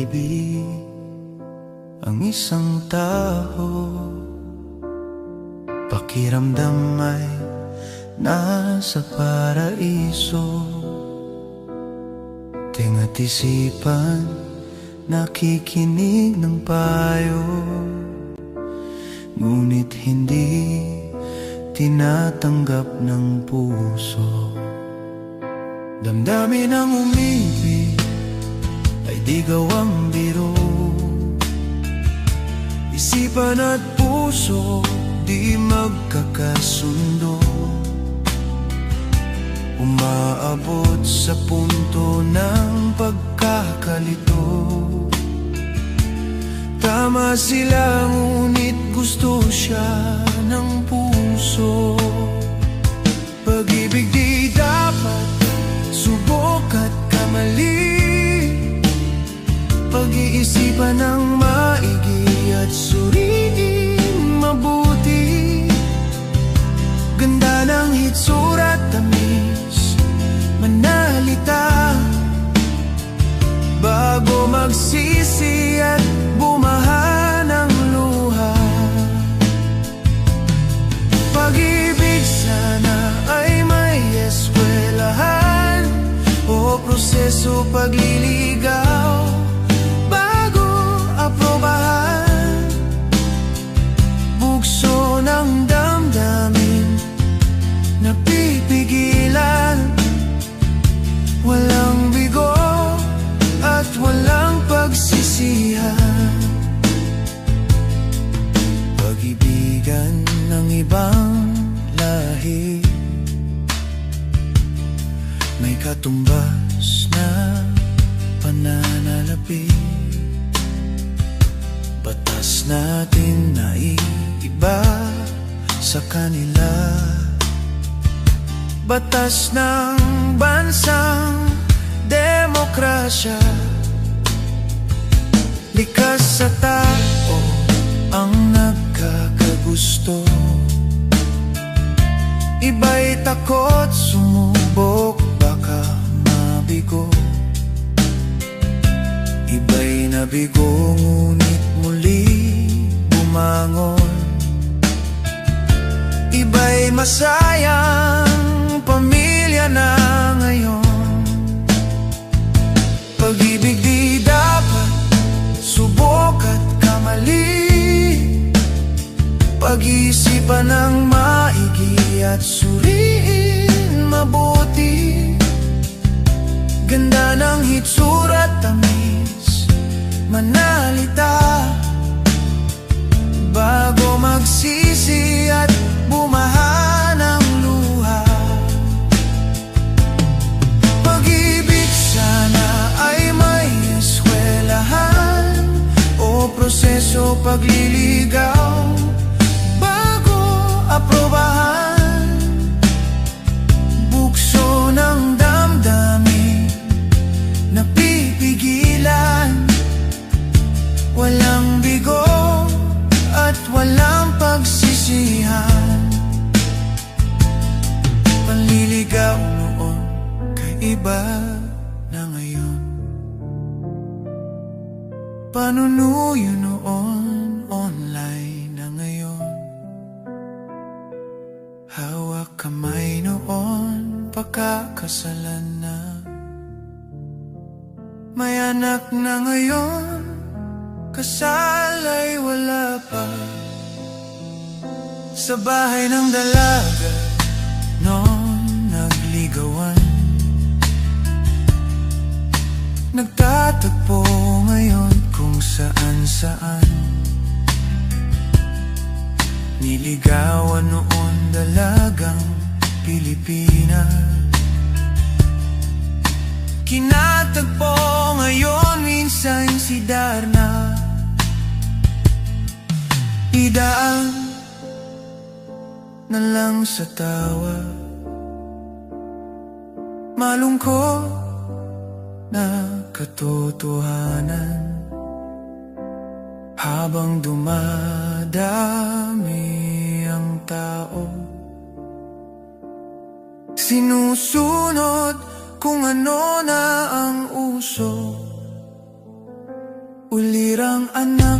pag-ibig ang isang tao, pakiramdam ay nasa paraiso. Tinga't isipan, nakikinig ng payo, ngunit hindi tinatanggap ng puso. Damdamin ang umibig ay di gawang biro, isipan at puso di magkakasundo. Umaabot sa punto ng pagkakalito. Tama sila ngunit gusto siya ng puso. Pag-ibig di dapat subok at kamali, pag-iisipan ng maigi at suriin mabuti. Ganda ng hitsura at tamis, manalita bago magsisi at bumaha ng luha. Pag-ibig sana ay may eskwelahan o proseso pagliligaw bago aprobahan. Bugso ng damdamin napipigilan, walang bigo at walang pagsisihan. Pag-ibigan ng ibang lahi, may katumbas na pananalapi. Batas natin na iba sa kanila, batas ng bansang demokrasya. Likas sa tao ang nagkakagusto, iba'y takot sumubok, baka mabigo. Iba'y nabigo ngunit muli bumangon. Iba'y masayang pamilya na ngayon. Pag-ibig di dapat subok at kamali, pag-iisipan ng maigi at suriin mabuti. Ganda ng hitsura at tamis, manalita bago magsisi at bumaha ng luha. Pag-ibig sana ay may eskwelahan o proseso pagliligaw bago aprobahan. Bugso ng damdamin napipigilan, walang bigo at walang pagsisihan. Panliligaw noon kay iba na ngayon, panunuyo noon online na ngayon. Hawak kamay noon pagkakasalan na, may anak na ngayon, kasal ay wala pa. Sa bahay ng dalaga noon nagligawan, nagtatagpo ngayon kung saan-saan. Niligawan noon dalagang Pilipina, kinatagpo ngayon minsan si Darna. Idaan na lang sa tawa, malungkot na katotohanan. Habang dumadami ang tao, sinusunod kung ano na ang uso. ulirang anak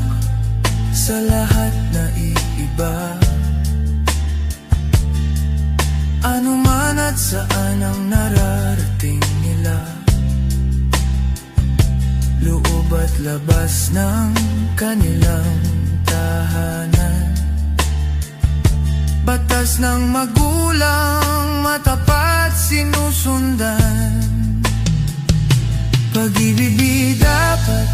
sa lahat na iiba. Ano man at saan ang nararating nila, loob at labas ng kanilang tahanan. Batas ng magulang matapat sinusundan. Pag-ibig dapat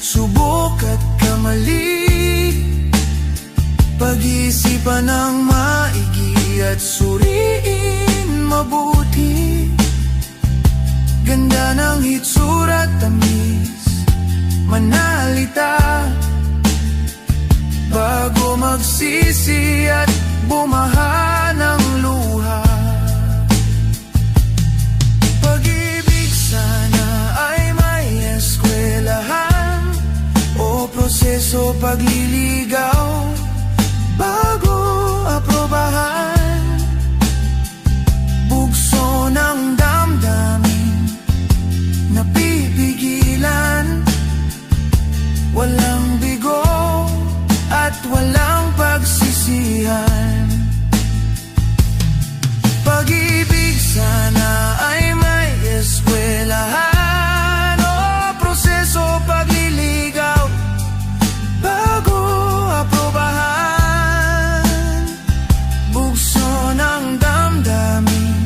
subok at kamali, pag-iisipan ng maigi at suriin mabuti. Ganda ng hitsura at tamis, manalita bago magsisi at bumaha ng luha. Pag-ibig sana ay may eskwelahan o proseso pagliligaw bago aprobahan. Bugso ng damdamin napipigilan, walang bigo at walang pagsisihan. Pag-ibig sana ay may eskwelahan o proseso pagliligaw bago aprobahan. Bugso ng damdamin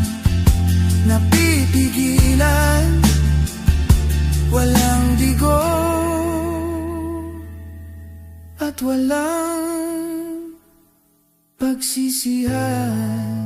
napipigilan, walang bigo at walang pagsisihan.